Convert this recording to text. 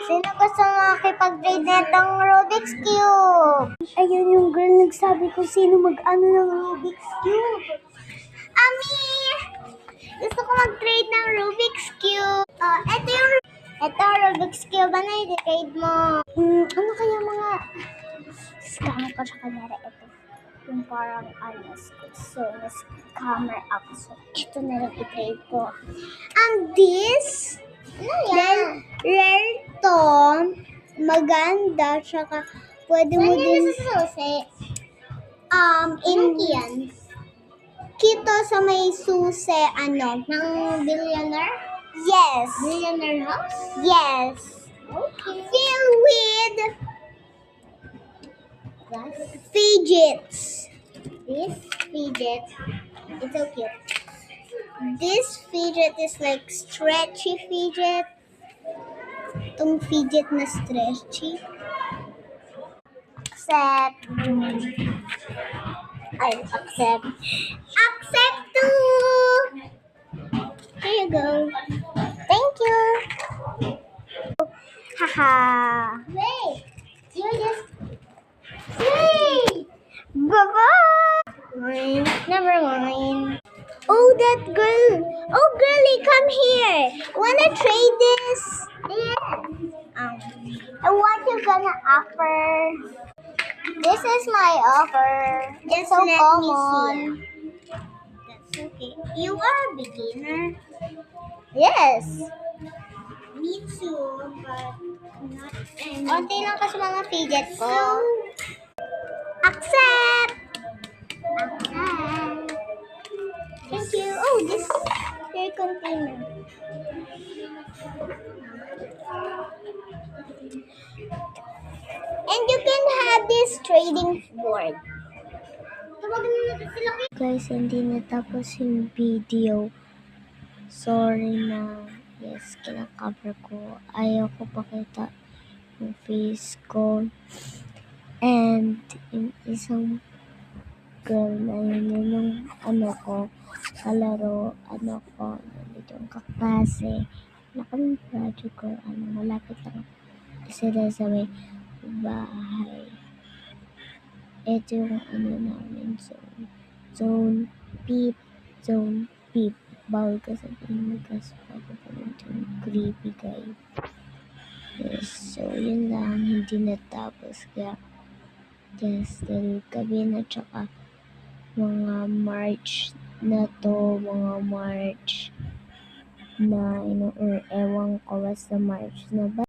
Sino gusto makipag-trade netong Rubik's Cube? Ayun yung girl nagsabi ko sino mag-ano ng Rubik's Cube. Ami! Gusto ko mag-trade ng Rubik's Cube. Ito Rubik's Cube. Ano i-trade mo? Ano kaya mga scam ko sa kanila ito? Yung parang scammer ako. So, ito na lang i-trade ko. And this, then, rare to, maganda, tsaka pwede mo din, in kito sa may susi, ng billionaire? Yes. Billionaire house? Yes. Okay. Filled with fidgets. This fidget is so cute. This fidget is like stretchy fidget. Itong fidget na stretchy. Accept. Accept. Accept too. Here you go. Thank you. Haha. Wait. You just. Wait. Bye-bye. Never mind. Oh, that girl. Oh, girlie, come here. Wanna trade this? Yeah. And what you gonna offer? This is my offer. It's so common. That's okay. You are a beginner. Yes. Me too, but not anymore. Konti lang kasi mga fidget ko. Accept! Accept. Thank you. Oh, this your container. And you can have this trading board. Guys, hindi natapos yung video. Sorry na. Yes, kinakover ko. Ayaw ko pakita yung face ko. And yung isang girl na yun yung kalaro, nandito yung kaklase. Wala kaming project ko, malapit lang sila sa may bahay. Ito yung namin, zone peep. Bawal ka sabihin kasi pagkapunta yung creepy guy. Yes, so yun lang, hindi natapos. Kaya, yes, dahil gabi na tsaka mga March na to, mga March na, or ewan ko basta March na ba?